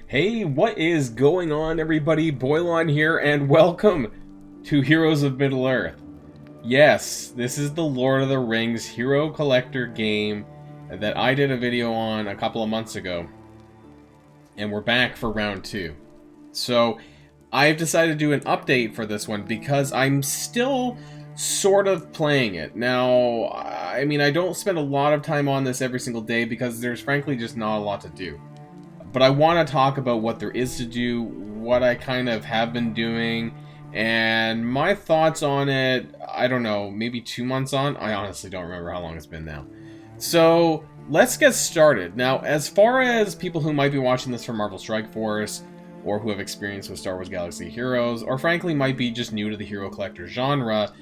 Hey, what is going on, everybody? Boilon here, and welcome to Heroes of Middle-earth. Yes, this is the Lord of the Rings Hero Collector game that I did a video on a couple of months ago, and we're back for round 2. So, I've decided to do an update for this one because I'm still sort of playing it. Now, I mean, I don't spend a lot of time on this every single day because there's frankly just not a lot to do. But I want to talk about what there is to do, what I kind of have been doing, and my thoughts on it. I don't know, maybe 2 months on? I honestly don't remember how long it's been now. So, let's get started. Now, as far as people who might be watching this from Marvel Strike Force, or who have experience with Star Wars Galaxy Heroes, or frankly might be just new to the hero collector genre,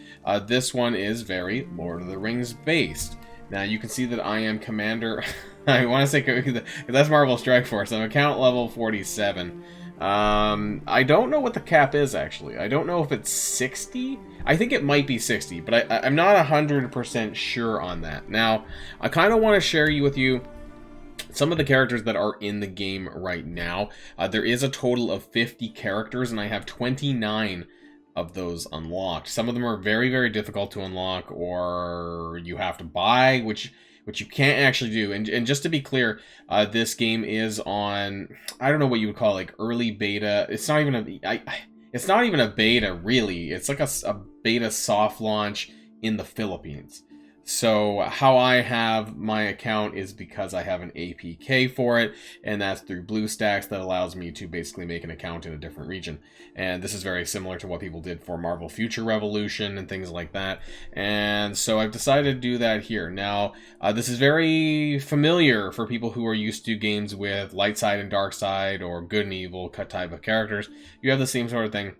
this one is very Lord of the Rings based. Now, you can see that I am Commander... I want to say, because that's Marvel Strike Force. I'm account level 47. I don't know what the cap is, actually. I don't know if it's 60. I think it might be 60, but I'm not 100% sure on that. Now, I kind of want to share with you some of the characters that are in the game right now. There is a total of 50 characters, and I have 29 of those unlocked. Some of them are very, very difficult to unlock, or you have to buy, which you can't actually do. And just to be clear, this game is on, I don't know what you would call it, like early beta. It's not even it's not even a beta, really. It's like a beta soft launch in the Philippines. So how I have my account is because I have an APK for it, and that's through BlueStacks that allows me to basically make an account in a different region. And this is very similar to what people did for Marvel Future Revolution and things like that. And so I've decided to do that here. Now, this is very familiar for people who are used to games with light side and dark side, or good and evil cut type of characters. You have the same sort of thing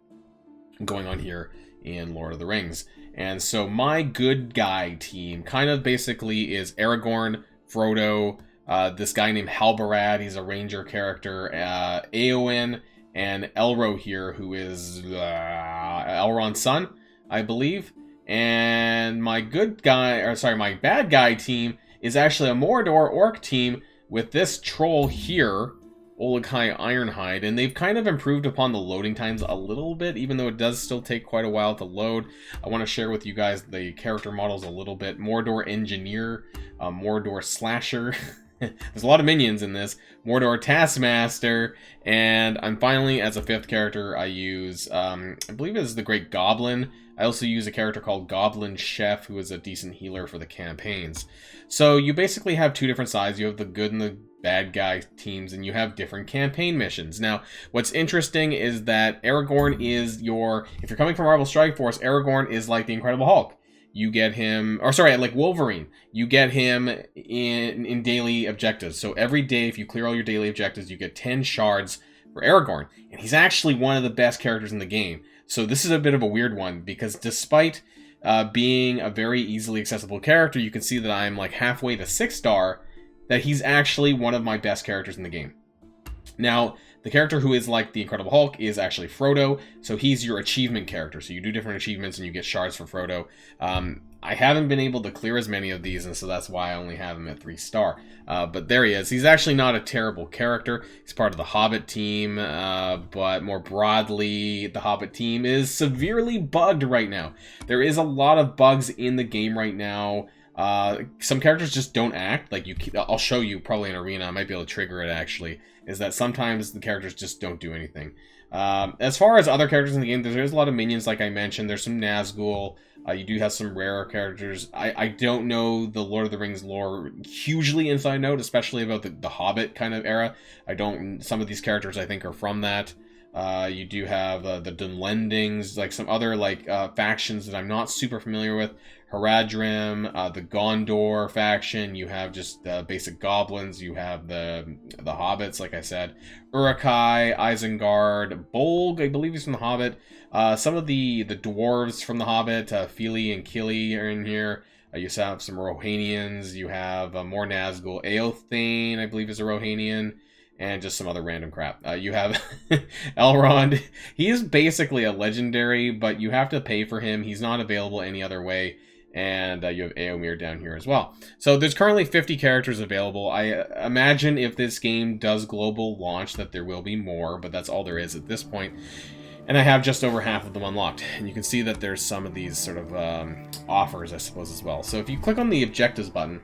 going on here in Lord of the Rings. And so my good guy team kind of basically is Aragorn, Frodo, this guy named Halbarad, he's a ranger character, Eowyn, and Elro here, who is Elrond's son, I believe. And my my bad guy team is actually a Mordor orc team with this troll here, Ologhai Ironhide, and they've kind of improved upon the loading times a little bit, even though it does still take quite a while to load. I want to share with you guys the character models a little bit. Mordor Engineer, Mordor Slasher, there's a lot of minions in this, Mordor Taskmaster, and I'm finally, as a 5th character, I use, I believe it is the Great Goblin. I also use a character called Goblin Chef, who is a decent healer for the campaigns. So you basically have 2 different sides. You have the good and the bad guy teams, and you have different campaign missions. Now, what's interesting is that Aragorn is if you're coming from Marvel Strike Force, Aragorn is like the Incredible Hulk. You get him, or sorry, like Wolverine. You get him in daily objectives. So every day, if you clear all your daily objectives, you get 10 shards for Aragorn. And he's actually one of the best characters in the game. So this is a bit of a weird one, because despite being a very easily accessible character, you can see that I'm like halfway to 6-star, that he's actually one of my best characters in the game. Now, the character who is like the Incredible Hulk is actually Frodo, so he's your achievement character. So you do different achievements and you get shards for Frodo. I haven't been able to clear as many of these, and so that's why I only have him at 3-star. But there he is. He's actually not a terrible character. He's part of the Hobbit team, but more broadly, the Hobbit team is severely bugged right now. There is a lot of bugs in the game right now. Some characters just don't act. Like I'll show you probably in Arena. I might be able to trigger it, actually. Is that sometimes the characters just don't do anything. As far as other characters in the game, there's a lot of minions, like I mentioned. There's some Nazgul. You do have some rarer characters. I don't know the Lord of the Rings lore hugely inside note, especially about the Hobbit kind of era. Some of these characters I think are from that. You do have the Dunlendings, like some other factions that I'm not super familiar with. Haradrim, the Gondor faction. You have just the basic goblins. You have the hobbits, like I said. Uruk-hai, Isengard, Bolg, I believe he's from the Hobbit. Some of the dwarves from the Hobbit, Fili and Kili are in here. You have some Rohanians. You have more Nazgul. Eothane, I believe, is a Rohanian. And just some other random crap. You have Elrond. He is basically a legendary, but you have to pay for him. He's not available any other way. And you have Aomir down here as well. So there's currently 50 characters available. I imagine if this game does global launch that there will be more, but that's all there is at this point. And I have just over half of them unlocked. And you can see that there's some of these sort of offers, I suppose, as well. So if you click on the objectives button,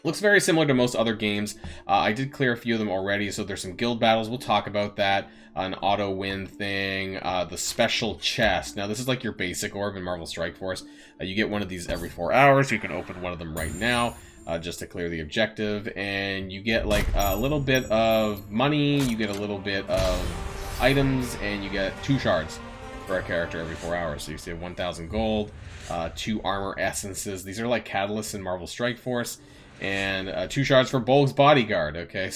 looks very similar to most other games. I did clear a few of them already, so there's some guild battles. We'll talk about that. An auto-win thing. The special chest. Now, this is like your basic orb in Marvel Strike Force. You get one of these every 4 hours. You can open one of them right now just to clear the objective. And you get like a little bit of money. You get a little bit of items. And you get 2 shards for a character every 4 hours. So you save 1,000 gold. 2 armor essences. These are like catalysts in Marvel Strike Force. And 2 shards for Bolg's bodyguard, okay?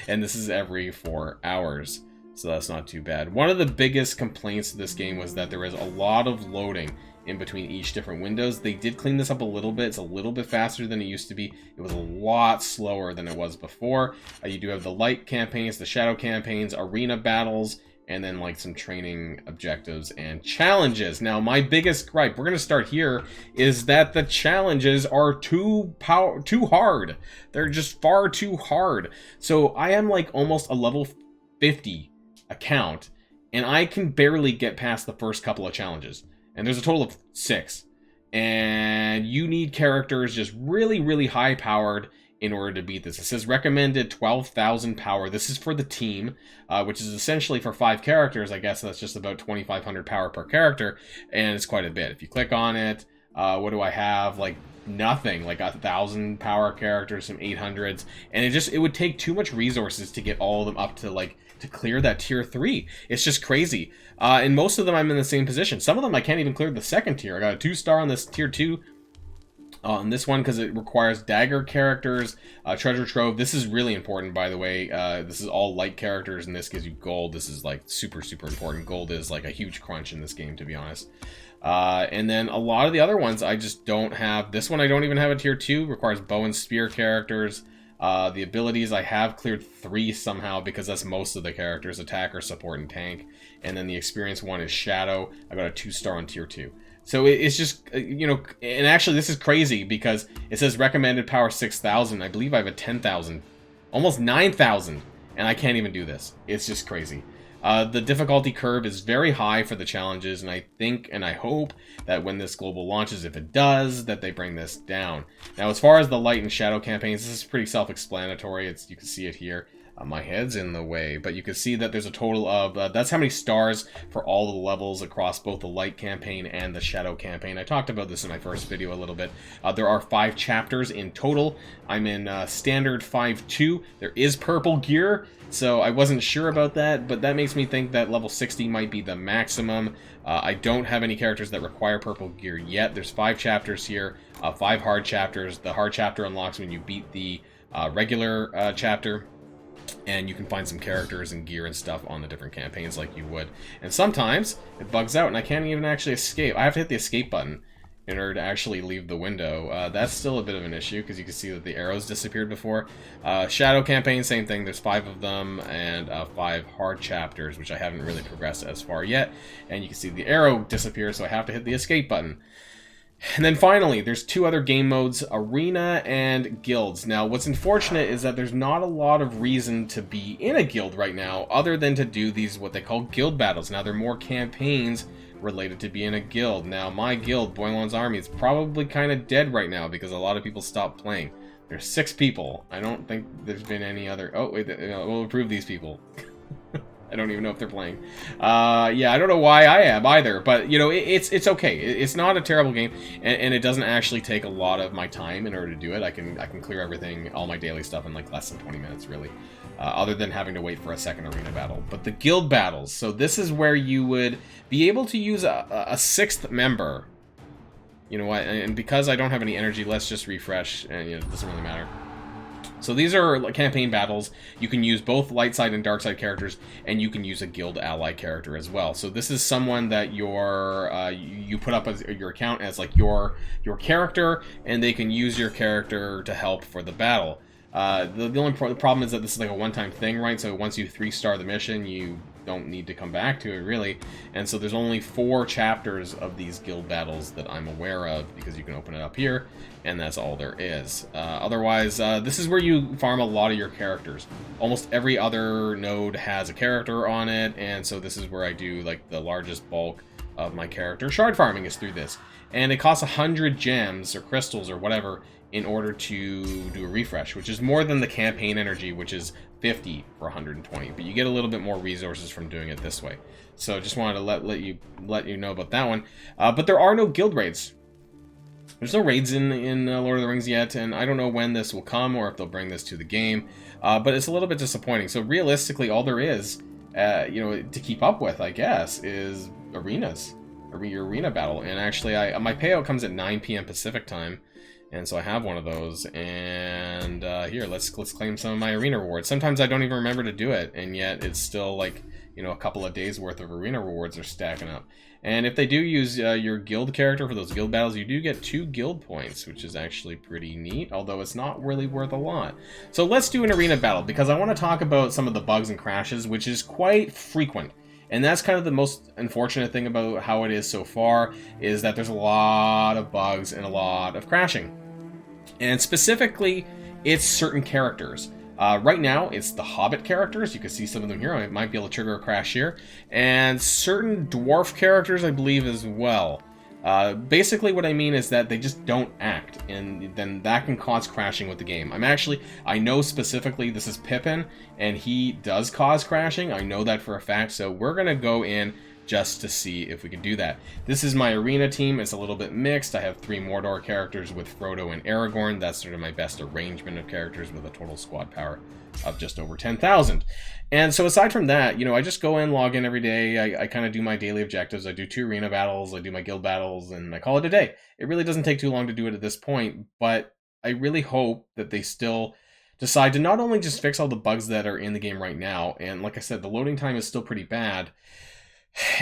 And this is every 4 hours, so that's not too bad. One of the biggest complaints of this game was that there was a lot of loading in between each different windows. They did clean this up a little bit. It's a little bit faster than it used to be. It was a lot slower than it was before. You do have the light campaigns, the shadow campaigns, arena battles, and then like some training objectives and challenges. Now, my biggest gripe, we're going to start here, is that the challenges are too hard. They're just far too hard. So I am like almost a level 50 account, and I can barely get past the first couple of challenges. And there's a total of 6. And you need characters just really, really high powered in order to beat this. It says recommended 12,000 power. This is for the team, which is essentially for 5 characters. I guess that's just about 2,500 power per character, and it's quite a bit. If you click on it, what do I have? Like nothing, like 1,000 power characters, some 800s, and it would take too much resources to get all of them up to like to clear that tier 3. It's just crazy. And most of them I'm in the same position. Some of them I can't even clear the second tier. I got a 2-star on this tier 2. On this one, because it requires dagger characters, treasure trove. This is really important, by the way. This is all light characters, and this gives you gold. This is like super, super important. Gold is like a huge crunch in this game, to be honest. And then a lot of the other ones I just don't have. This one I don't even have a tier 2. Requires bow and spear characters. The abilities, I have cleared 3 somehow, because that's most of the characters: attacker, support, and tank. And then the experience one is shadow. I got a 2-star on tier 2. So it's just, you know, and actually this is crazy because it says recommended power 6,000. I believe I have a 10,000, almost 9,000, and I can't even do this. It's just crazy. The difficulty curve is very high for the challenges, and I think and I hope that when this global launches, if it does, that they bring this down. Now, as far as the light and shadow campaigns, this is pretty self-explanatory. You can see it here. My head's in the way, but you can see that there's a total of, that's how many stars for all the levels across both the light campaign and the shadow campaign. I talked about this in my first video a little bit. There are 5 chapters in total. I'm in standard 5-2. There is purple gear, so I wasn't sure about that, but that makes me think that level 60 might be the maximum. I don't have any characters that require purple gear yet. There's 5 chapters here, 5 hard chapters. The hard chapter unlocks when you beat the regular chapter. And you can find some characters and gear and stuff on the different campaigns like you would. And sometimes it bugs out and I can't even actually escape. I have to hit the escape button in order to actually leave the window. That's still a bit of an issue because you can see that the arrows disappeared before. Shadow campaign, same thing. There's 5 of them and 5 hard chapters, which I haven't really progressed as far yet. And you can see the arrow disappear, so I have to hit the escape button. And then finally, there's 2 other game modes, Arena and Guilds. Now, what's unfortunate is that there's not a lot of reason to be in a guild right now, other than to do these, what they call guild battles. Now, there are more campaigns related to being a guild. Now, my guild, Boilon's Army, is probably kind of dead right now because a lot of people stopped playing. There's 6 people. I don't think there's been any other... Oh, wait, we'll approve these people. I don't even know if they're playing. Yeah, I don't know why I am either, but, you know, it's okay. It's not a terrible game, and it doesn't actually take a lot of my time in order to do it. I can clear everything, all my daily stuff, in like less than 20 minutes, really, other than having to wait for a second arena battle. But the guild battles, so this is where you would be able to use a 6th member. You know what, and because I don't have any energy, let's just refresh, and you know, it doesn't really matter. So these are campaign battles. You can use both light side and dark side characters, and you can use a guild ally character as well. So this is someone that you put up as your account as like your character, and they can use your character to help for the battle. The only problem is that this is like a one-time thing, right? So once you 3-star the mission, you don't need to come back to it, really. And so there's only 4 chapters of these guild battles that I'm aware of, because you can open it up here, and that's all there is. Otherwise, this is where you farm a lot of your characters. Almost every other node has a character on it, and so this is where I do like the largest bulk of my character shard farming is through this. And it costs 100 gems or crystals or whatever in order to do a refresh, which is more than the campaign energy, which is 50 for 120. But you get a little bit more resources from doing it this way. So just wanted to let you know about that one. But there are no guild raids. There's no raids in Lord of the Rings yet, and I don't know when this will come or if they'll bring this to the game. But it's a little bit disappointing. So realistically, all there is, you know, to keep up with, I guess, is arenas, your arena battle. And actually, my payout comes at 9 p.m. Pacific time. And so I have one of those, and here, let's claim some of my arena rewards. Sometimes I don't even remember to do it, and yet it's still like, you know, a couple of days worth of arena rewards are stacking up. And if they do use your guild character for those guild battles, you do get 2 guild points, which is actually pretty neat, although it's not really worth a lot. So let's do an arena battle, because I want to talk about some of the bugs and crashes, which is quite frequent. And that's kind of the most unfortunate thing about how it is so far, is that there's a lot of bugs and a lot of crashing. And specifically, it's certain characters. Right now, it's the Hobbit characters. You can see some of them here. I might be able to trigger a crash here. And certain dwarf characters, I believe, as well. Basically, what I mean is that they just don't act, and then that can cause crashing with the game. I know specifically this is Pippin, and he does cause crashing. I know that for a fact, so we're going to go in just to see if we can do that. This is my arena team. It's a little bit mixed. I have 3 Mordor characters with Frodo and Aragorn. That's sort of my best arrangement of characters with a total squad power of just over 10,000. And so aside from that, you know, I just go in, log in every day. I kind of do my daily objectives. I do 2 arena battles. I do my guild battles, and I call it a day. It really doesn't take too long to do it at this point, but I really hope that they still decide to not only just fix all the bugs that are in the game right now, and like I said, the loading time is still pretty bad,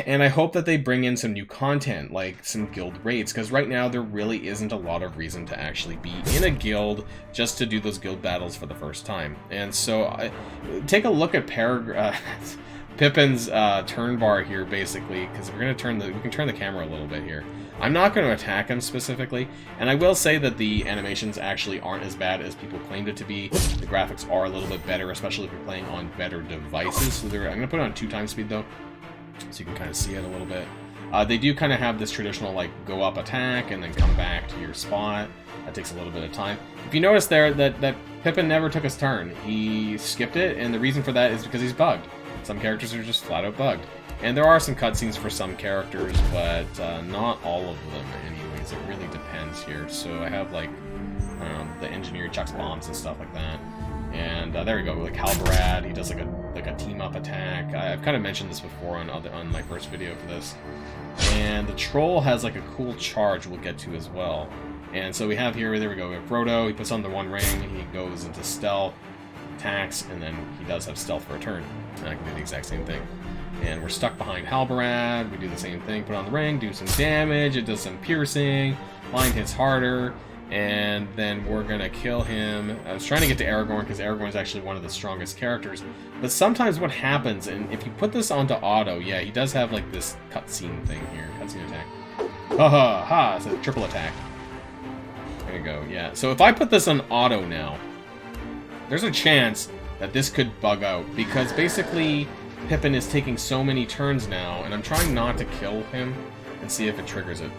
and I hope that they bring in some new content, like some guild raids, because right now there really isn't a lot of reason to actually be in a guild just to do those guild battles for the first time. And so take a look at Pippin's turn bar here, basically, because we're going to we can turn the camera a little bit here. I'm not going to attack him specifically, and I will say that the animations actually aren't as bad as people claimed it to be. The graphics are a little bit better, especially if you're playing on better devices. So I'm going to put it on 2x speed though, so you can kind of see it a little bit. They do kind of have this traditional, like, go up attack and then come back to your spot. That takes a little bit of time. If you notice there that Pippin never took his turn. He skipped it, and the reason for that is because he's bugged. Some characters are just flat out bugged. And there are some cutscenes for some characters, but not all of them anyways. It really depends here. So I have, like, the engineer chucks bombs and stuff like that. And there we go, like Halbarad, he does like a team-up attack. I've kind of mentioned this before on my first video for this. And the troll has like a cool charge we'll get to as well. And so we have here, there we go, we have Frodo, he puts on the 1 ring, he goes into stealth, attacks, and then he does have stealth for a turn. And I can do the exact same thing. And we're stuck behind Halbarad, we do the same thing, put on the ring, do some damage, it does some piercing, line hits harder, and then we're gonna kill him. I was trying to get to Aragorn because Aragorn is actually one of the strongest characters, but sometimes what happens, and if you put this onto auto, yeah, he does have like this cutscene thing here, cutscene attack. Ha ha ha! It's a triple attack. There you go. Yeah. So if I put this on auto now, there's a chance that this could bug out because basically Pippin is taking so many turns now, and I'm trying not to kill him and see if it triggers it.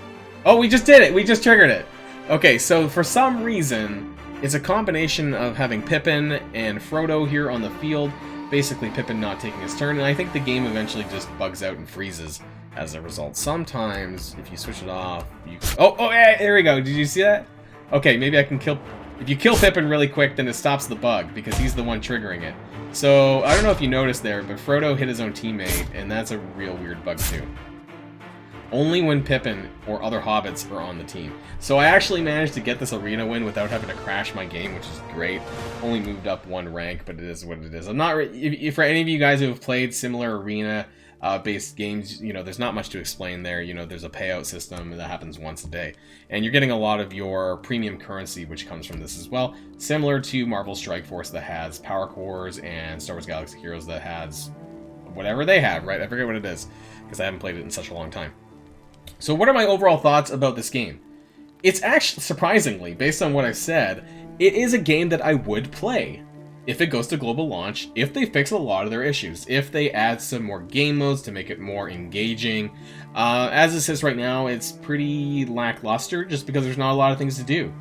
Oh, we just did it! We just triggered it! Okay, so for some reason, it's a combination of having Pippin and Frodo here on the field, basically Pippin not taking his turn, and I think the game eventually just bugs out and freezes as a result. Sometimes, if you switch it off, you... Oh, yeah, there we go. Did you see that? Okay, maybe I can kill... If you kill Pippin really quick, then it stops the bug, because he's the one triggering it. So, I don't know if you noticed there, but Frodo hit his own teammate, and that's a real weird bug too. Only when Pippin or other hobbits are on the team. So I actually managed to get this arena win without having to crash my game, which is great. Only moved up 1 rank, but it is what it is. I'm not... If for any of you guys who have played similar arena based games, you know, there's not much to explain there. You know, there's a payout system that happens once a day, and you're getting a lot of your premium currency, which comes from this as well, similar to Marvel Strike Force that has Power Cores and Star Wars Galaxy Heroes that has whatever they have, right? I forget what it is, because I haven't played it in such a long time. So what are my overall thoughts about this game? It's actually, surprisingly, based on what I said, it is a game that I would play if it goes to global launch, if they fix a lot of their issues, if they add some more game modes to make it more engaging. As it says right now, it's pretty lackluster just because there's not a lot of things to do.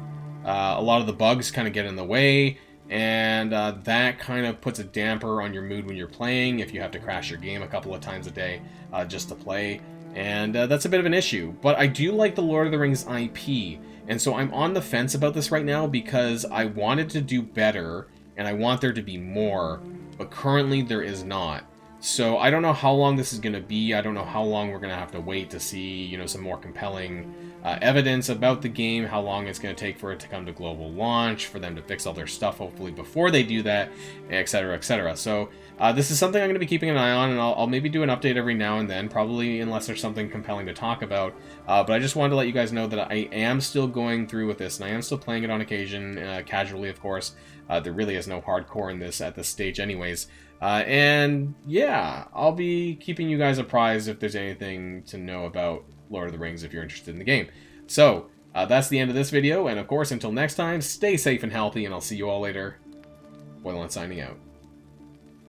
A lot of the bugs kind of get in the way, and that kind of puts a damper on your mood when you're playing if you have to crash your game a couple of times a day just to play. And that's a bit of an issue. But I do like the Lord of the Rings IP, and so I'm on the fence about this right now because I wanted to do better, and I want there to be more, but currently there is not. So I don't know how long this is going to be. I don't know how long we're going to have to wait to see, you know, some more compelling evidence about the game, how long it's going to take for it to come to global launch, for them to fix all their stuff, hopefully, before they do that, etc., etc. So this is something I'm going to be keeping an eye on, and I'll maybe do an update every now and then, probably unless there's something compelling to talk about. But I just wanted to let you guys know that I am still going through with this, and I am still playing it on occasion, casually, of course. There really is no hardcore in this at this stage anyways. And yeah, I'll be keeping you guys apprised if there's anything to know about Lord of the Rings if you're interested in the game. So, that's the end of this video, and of course, until next time, stay safe and healthy, and I'll see you all later. Boilon signing out.